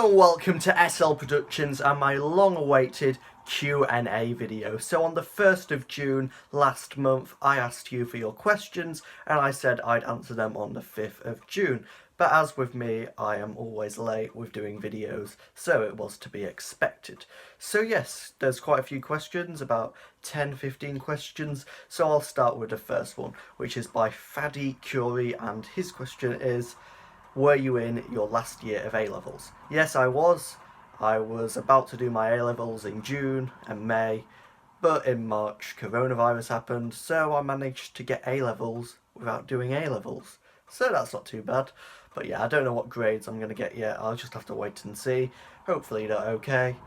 Hello and welcome to SL Productions and my long-awaited Q&A video. So on the 1st of June last month, I asked you for your questions and I said I'd answer them on the 5th of June. But as with me, I am always late with doing videos, so it was to be expected. So yes, there's quite a few questions, about 10-15 questions, so I'll start with the first one, which is by Faddy Curie, and his question is, were you in your last year of A-levels? Yes, I was. I was about to do my A-levels in June and May, but in March coronavirus happened, so I managed to get A-levels without doing A-levels. So that's not too bad. But yeah, I don't know what grades I'm going to get yet. I'll just have to wait and see. Hopefully they're okay.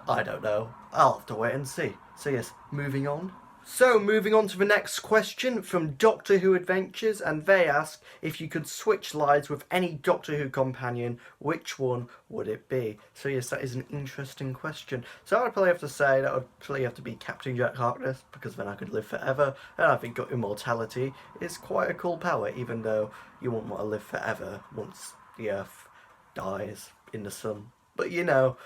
I don't know. I'll have to wait and see. So yes, moving on. So, moving on to the next question from Doctor Who Adventures, and they ask, if you could switch lives with any Doctor Who companion, which one would it be? So yes, that is an interesting question. So I would probably have to say that would probably have to be Captain Jack Harkness, because then I could live forever, and I think immortality is quite a cool power, even though you won't want to live forever once the Earth dies in the sun. But you know,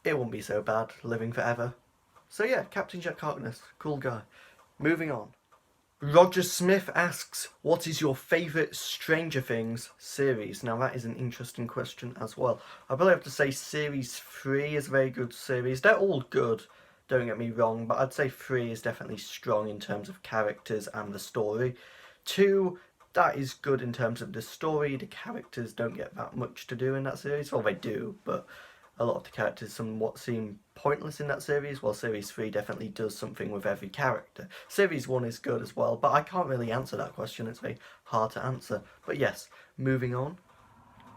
it won't be so bad living forever. So yeah, Captain Jack Harkness, cool guy. Moving on. Roger Smith asks, what is your favourite Stranger Things series? Now that is an interesting question as well. I probably have to say series 3 is a very good series. They're all good, don't get me wrong, but I'd say 3 is definitely strong in terms of characters and the story. 2, that is good in terms of the story. The characters don't get that much to do in that series. Well, they do, but a lot of the characters somewhat seem pointless in that series, while Series 3 definitely does something with every character. Series 1 is good as well, but I can't really answer that question, it's very hard to answer. But yes, moving on.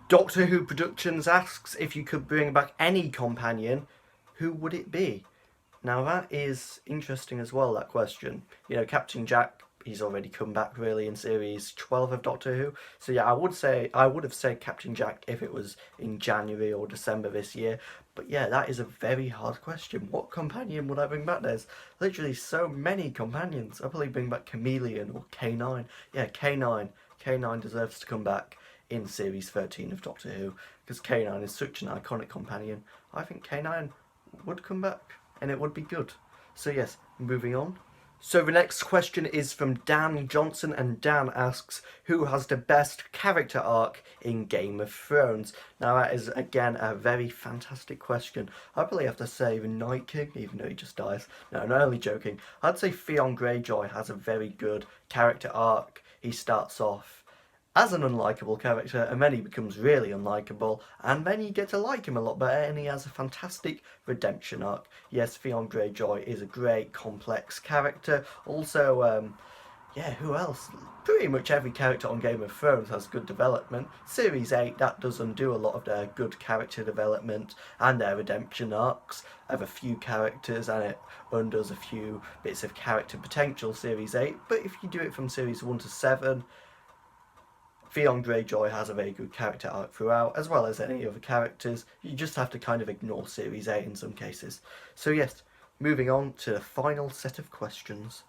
Doctor Who Productions asks, if you could bring back any companion, who would it be? Now that is interesting as well, that question. You know, Captain Jack, he's already come back really in series 12 of Doctor Who. So yeah, I would have said Captain Jack if it was in January or December this year. But yeah, that is a very hard question. What companion would I bring back? There's literally so many companions. I'd probably bring back Chameleon or K9. Yeah, K9. K9 deserves to come back in series 13 of Doctor Who, because K9 is such an iconic companion. I think K9 would come back, and it would be good. So yes, moving on. So the next question is from Dan Johnson, and Dan asks, who has the best character arc in Game of Thrones? Now that is again a very fantastic question. I probably have to say the Night King, even though he just dies. No, I'm only joking. I'd say Theon Greyjoy has a very good character arc. He starts off as an unlikable character, and then he becomes really unlikable, and then you get to like him a lot better, and he has a fantastic redemption arc. Yes, Theon Greyjoy is a great, complex character. Also, yeah, who else? Pretty much every character on Game of Thrones has good development. Series 8, that does undo a lot of their good character development and their redemption arcs of a few characters, and it undoes a few bits of character potential, Series 8. But if you do it from Series 1 to 7, Theon Greyjoy has a very good character arc throughout, as well as any other characters. You just have to kind of ignore Series 8 in some cases. So yes, moving on to the final set of questions.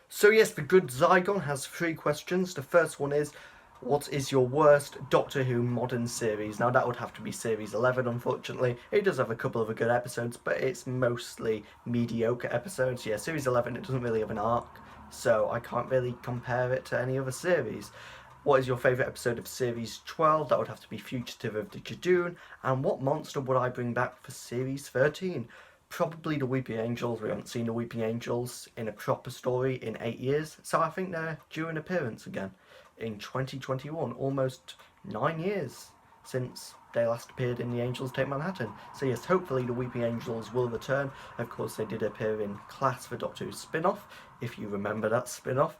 So yes, the Good Zygon has 3 questions. The first one is, what is your worst Doctor Who modern series? Now that would have to be Series 11, unfortunately. It does have a couple of good episodes, but it's mostly mediocre episodes. Yeah, Series 11, it doesn't really have an arc, so I can't really compare it to any other series. What is your favourite episode of Series 12? That would have to be Fugitive of the Jadoon. And what monster would I bring back for Series 13? Probably the Weeping Angels. We haven't seen the Weeping Angels in a proper story in 8 years. So I think they're due an appearance again in 2021. Almost 9 years since they last appeared in The Angels Take Manhattan. So yes, hopefully the Weeping Angels will return. Of course, they did appear in Class for Doctor Who's spin-off, if you remember that spin-off.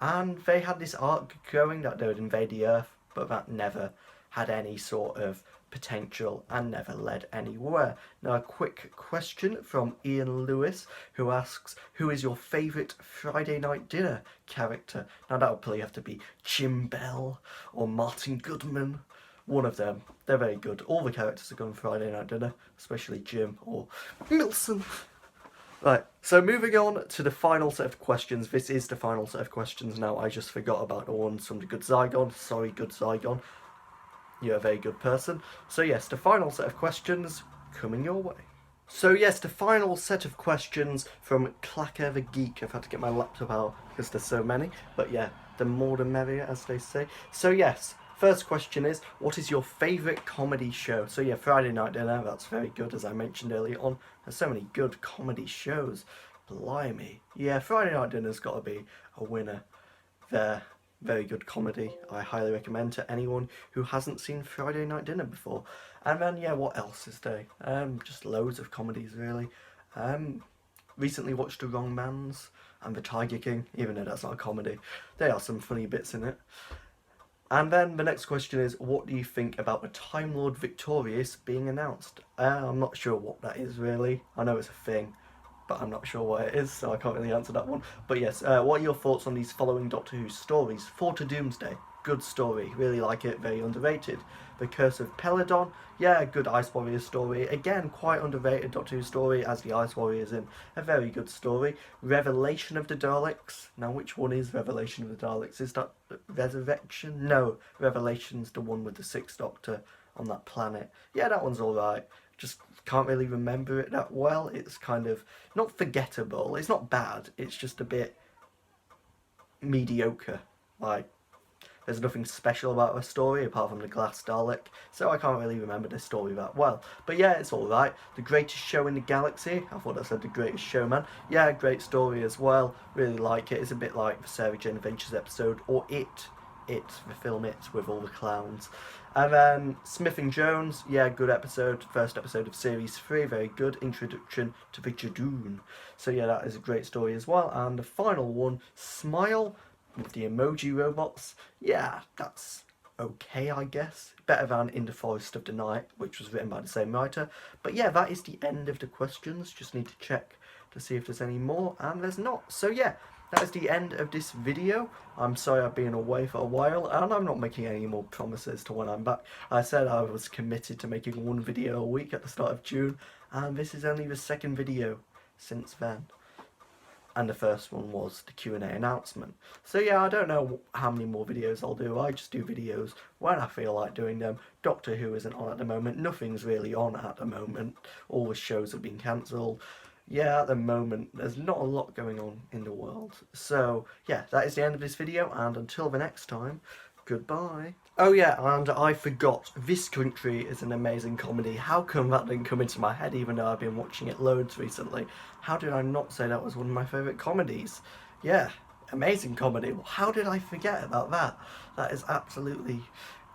And they had this arc going that they would invade the Earth, but that never had any sort of potential and never led anywhere. Now a quick question from Ian Lewis, who asks, who is your favourite Friday Night Dinner character? Now that would probably have to be Jim Bell or Martin Goodman. One of them. They're very good. All the characters are good on Friday Night Dinner, especially Jim or Milson. Right, so moving on to the final set of questions. This is the final set of questions now. I just forgot about the ones from the Good Zygon. Sorry, Good Zygon. you're a very good person. So yes, the final set of questions coming your way. So yes, the final set of questions from Clacker the Geek. I've had to get my laptop out because there's so many. But yeah, the more the merrier, as they say. So yes, first question is, what is your favourite comedy show? So yeah, Friday Night Dinner, that's very good, as I mentioned earlier on. There's so many good comedy shows. Blimey. Yeah, Friday Night Dinner's got to be a winner there. Very good comedy. I highly recommend to anyone who hasn't seen Friday Night Dinner before. And then, yeah, what else is there? Just loads of comedies, really. Recently watched The Wrong Mans and The Tiger King, even though that's not a comedy. There are some funny bits in it. And then the next question is, what do you think about the Time Lord Victorious being announced? I'm not sure what that is, really. I know it's a thing, but I'm not sure what it is, so I can't really answer that one. But yes, what are your thoughts on these following Doctor Who stories? Four to Doomsday, good story, really like it, very underrated. The Curse of Peladon, yeah, good Ice Warrior story, again, quite underrated Doctor Who story, as the Ice Warrior's in, a very good story. Revelation of the Daleks, now which one is Revelation of the Daleks? Is that Resurrection? No, Revelation's the one with the Sixth Doctor on that planet. Yeah, that one's alright. Just can't really remember it that well. It's kind of not forgettable. It's not bad. It's just a bit mediocre. Like, there's nothing special about the story apart from the glass Dalek, so I can't really remember the story that well. But yeah, it's alright. The Greatest Show in the Galaxy. I thought I said The Greatest Showman. Yeah, great story as well. Really like it. It's a bit like the Sarah Jane Adventures episode, or the film It, with all the clowns. And then Smith and Jones, yeah, good episode. First episode of series 3, very good. Introduction to the Jadoon. So yeah, that is a great story as well. And the final one, Smile, with the emoji robots. Yeah, that's okay, I guess. Better than In the Forest of the Night, which was written by the same writer. But yeah, that is the end of the questions. Just need to check to see if there's any more, and there's not. So yeah, that is the end of this video. I'm sorry I've been away for a while, and I'm not making any more promises to when I'm back. I said I was committed to making one video a week at the start of June, and this is only the second video since then. And the first one was the Q&A announcement. So yeah, I don't know how many more videos I'll do. I just do videos when I feel like doing them. Doctor Who isn't on at the moment. Nothing's really on at the moment. All the shows have been cancelled. Yeah, at the moment, there's not a lot going on in the world. So yeah, that is the end of this video, and until the next time, goodbye. Oh yeah, and I forgot, This Country is an amazing comedy. How come that didn't come into my head even though I've been watching it loads recently? How did I not say that was one of my favourite comedies? Yeah, amazing comedy. How did I forget about that? That is absolutely...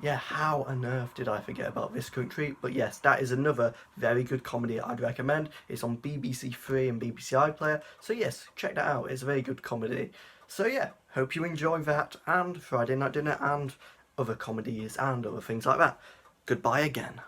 yeah, how on earth did I forget about This Country? But yes, that is another very good comedy I'd recommend. It's on BBC 3 and BBC iPlayer. So yes, check that out. It's a very good comedy. So yeah, hope you enjoy that and Friday Night Dinner and other comedies and other things like that. Goodbye again.